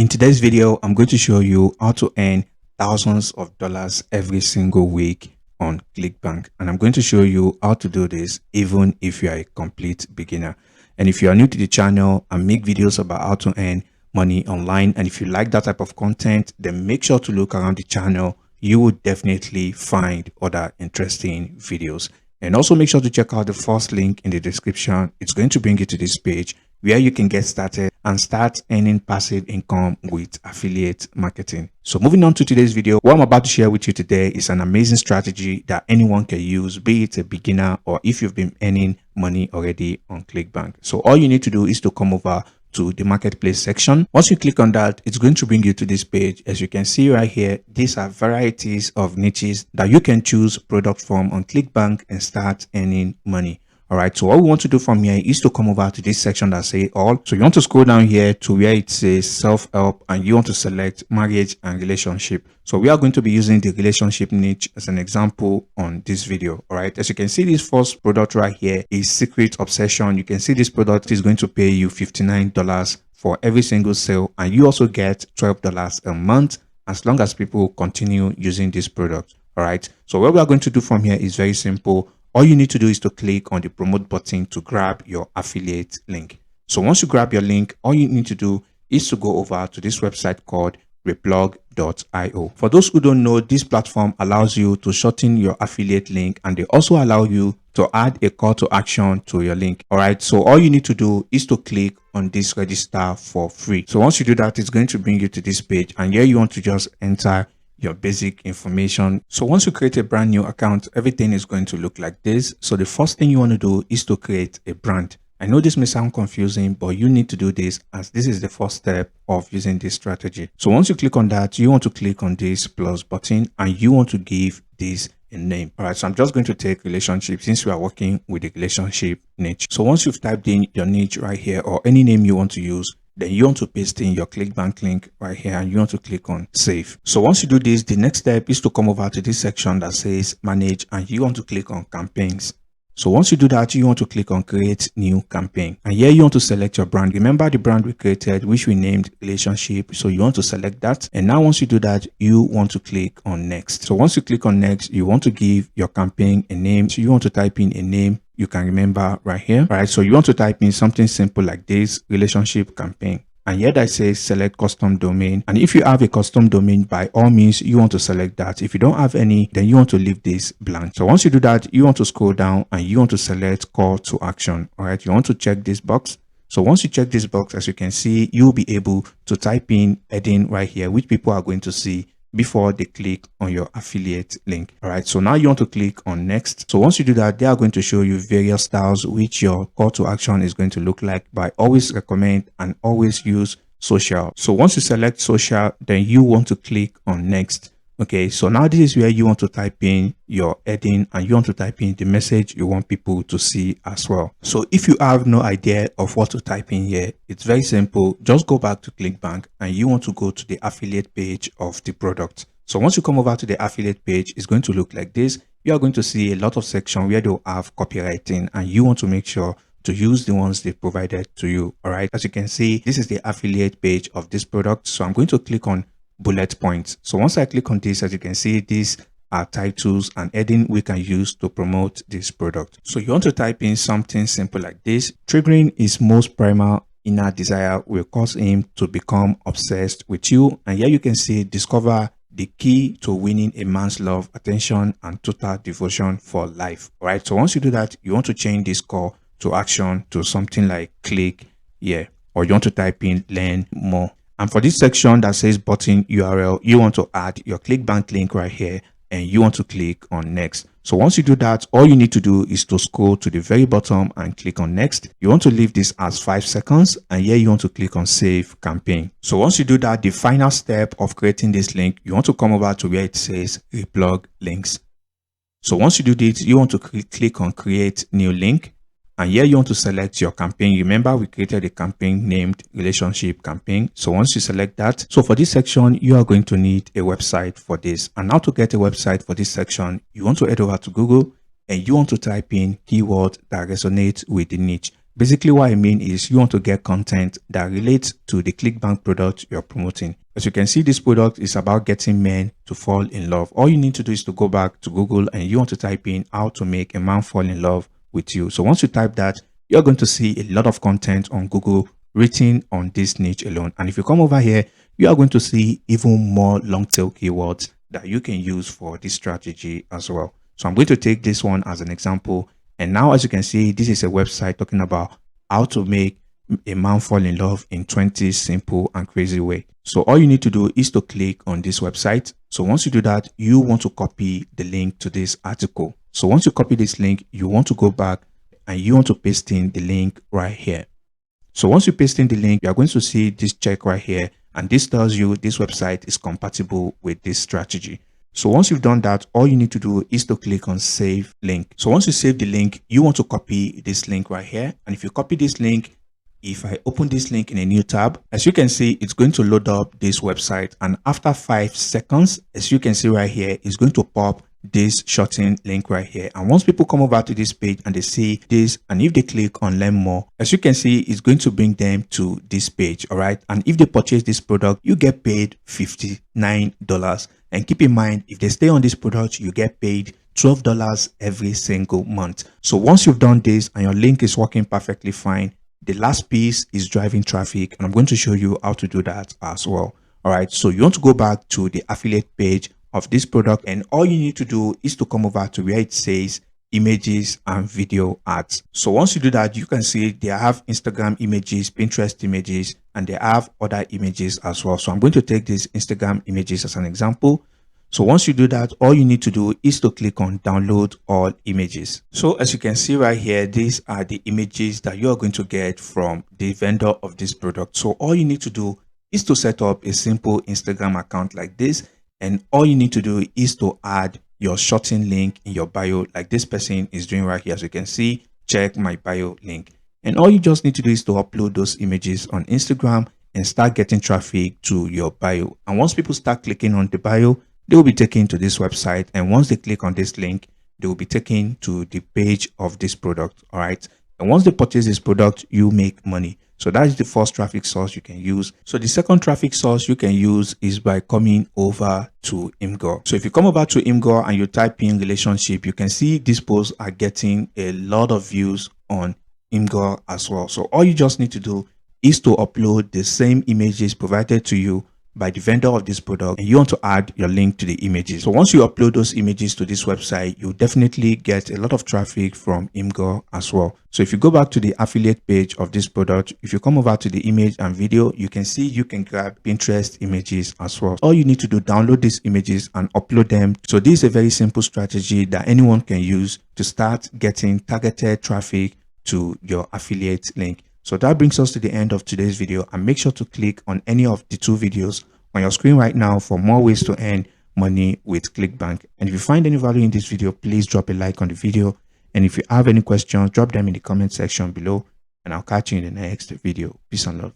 In today's video, I'm going to show you how to earn thousands of dollars every single week on Clickbank. And I'm going to show you how to do this even if you are a complete beginner. And if you are new to the channel, I make videos about how to earn money online. And if you like that type of content, then make sure to look around the channel. You will definitely find other interesting videos. And also make sure to check out the first link in the description. It's going to bring you to this page where you can get started and start earning passive income with affiliate marketing. So moving on to today's video, what I'm about to share with you today is an amazing strategy that anyone can use, be it a beginner or if you've been earning money already on Clickbank. So all you need to do is to come over to the marketplace section. Once you click on that, it's going to bring you to this page. As you can see right here, these are varieties of niches that you can choose product from on Clickbank and start earning money. All right, so what we want to do from here is to come over to this section that say all. So you want to scroll down here to where it says self-help and you want to select marriage and relationship. So we are going to be using the relationship niche as an example on this video. All right, as you can see, this first product right here is Secret Obsession. You can see this product is going to pay you $59 for every single sale, and you also get $12 a month as long as people continue using this product. All right, so what we are going to do from here is very simple. All you need to do is to click on the promote button to grab your affiliate link. So once you grab your link, all you need to do is to go over to this website called replug.io. For those who don't know, this platform allows you to shorten your affiliate link, and they also allow you to add a call to action to your link. All right, so all you need to do is to click on this register for free. So once you do that, it's going to bring you to this page, and here you want to just enter your basic information. So once you create a brand new account, everything is going to look like this. So the first thing you want to do is to create a brand. I know this may sound confusing, but you need to do this as this is the first step of using this strategy. So once you click on that, you want to click on this plus button and you want to give this a name. All right, so I'm just going to take relationship since we are working with the relationship niche. So once you've typed in your niche right here or any name you want to use, then you want to paste in your Clickbank link right here and you want to click on save. So once you do this, the next step is to come over to this section that says manage and you want to click on campaigns. So once you do that, you want to click on create new campaign, and here you want to select your brand. Remember the brand we created, which we named relationship. So you want to select that, and now once you do that, you want to click on next. So once you click on next, you want to give your campaign a name. So you want to type in a name you can remember right here. All right, so you want to type in something simple like this, relationship campaign. And here that says select custom domain. And if you have a custom domain, by all means, you want to select that. If you don't have any, then you want to leave this blank. So once you do that, you want to scroll down and you want to select call to action. All right, you want to check this box. So once you check this box, as you can see, you'll be able to type in heading right here, which people are going to see before they click on your affiliate link. All right, so now you want to click on next. So once you do that, they are going to show you various styles which your call to action is going to look like. But I always recommend and always use social. So once you select social, then you want to click on next. Okay, so now this is where you want to type in your heading and you want to type in the message you want people to see as well. So if you have no idea of what to type in here, it's very simple. Just go back to Clickbank and you want to go to the affiliate page of the product. So once you come over to the affiliate page, it's going to look like this. You are going to see a lot of sections where they'll have copywriting and you want to make sure to use the ones they provided to you. All right, as you can see, this is the affiliate page of this product. So I'm going to click on bullet points. So once I click on this, as you can see, these are titles and heading we can use to promote this product. So you want to type in something simple like this. Triggering his most primal inner desire will cause him to become obsessed with you. And here you can see discover the key to winning a man's love, attention, and total devotion for life. All right, so once you do that, you want to change this call to action to something like click here, or you want to type in learn more. And for this section that says button URL, you want to add your Clickbank link right here and you want to click on next. So once you do that, all you need to do is to scroll to the very bottom and click on next. You want to leave this as 5 seconds and here you want to click on save campaign. So once you do that, the final step of creating this link, you want to come over to where it says replug links. So once you do this, you want to click on create new link. And here you want to select your campaign. Remember, we created a campaign named relationship campaign. So once you select that, so for this section, you are going to need a website for this. And now to get a website for this section, you want to head over to Google and you want to type in keyword that resonates with the niche. Basically, what I mean is you want to get content that relates to the Clickbank product you're promoting. As you can see, this product is about getting men to fall in love. All you need to do is to go back to Google and you want to type in how to make a man fall in love with you. So once you type that, you're going to see a lot of content on Google written on this niche alone. And if you come over here, you are going to see even more long tail keywords that you can use for this strategy as well. So I'm going to take this one as an example. And now, as you can see, this is a website talking about how to make a man fall in love in 20 simple and crazy way. So all you need to do is to click on this website. So once you do that, you want to copy the link to this article. So once you copy this link, you want to go back and you want to paste in the link right here. So once you paste in the link, you are going to see this check right here. And this tells you this website is compatible with this strategy. So once you've done that, all you need to do is to click on save link. So once you save the link, you want to copy this link right here. And if you copy this link, if I open this link in a new tab, as you can see, it's going to load up this website. And after 5 seconds, as you can see right here, it's going to pop this shortened link right here. And once people come over to this page and they see this, and if they click on learn more, as you can see, it's going to bring them to this page. All right. And if they purchase this product, you get paid $59. And keep in mind, if they stay on this product, you get paid $12 every single month. So once you've done this and your link is working perfectly fine, the last piece is driving traffic. And I'm going to show you how to do that as well. All right. So you want to go back to the affiliate page of this product, and all you need to do is to come over to where it says images and video ads. So once you do that, you can see they have Instagram images, Pinterest images, and they have other images as well. So I'm going to take these Instagram images as an example. So once you do that, all you need to do is to click on download all images. So as you can see right here, these are the images that you are going to get from the vendor of this product. So all you need to do is to set up a simple Instagram account like this. And all you need to do is to add your shortened link in your bio, like this person is doing right here. As you can see, check my bio link. And all you just need to do is to upload those images on Instagram and start getting traffic to your bio. And once people start clicking on the bio, they will be taken to this website. And once they click on this link, they will be taken to the page of this product. All right. And once they purchase this product, you make money. So that is the first traffic source you can use. So the second traffic source you can use is by coming over to Imgur. So if you come over to Imgur and you type in relationship, you can see these posts are getting a lot of views on Imgur as well. So all you just need to do is to upload the same images provided to you by the vendor of this product, and you want to add your link to the images. So once you upload those images to this website, you definitely get a lot of traffic from Imgur as well. So if you go back to the affiliate page of this product, if you come over to the image and video, you can see you can grab Pinterest images as well. All you need to do, download these images and upload them. So this is a very simple strategy that anyone can use to start getting targeted traffic to your affiliate link. So that brings us to the end of today's video, and make sure to click on any of the 2 videos on your screen right now for more ways to earn money with Clickbank. And if you find any value in this video, please drop a like on the video. And if you have any questions, drop them in the comment section below, and I'll catch you in the next video. Peace and love.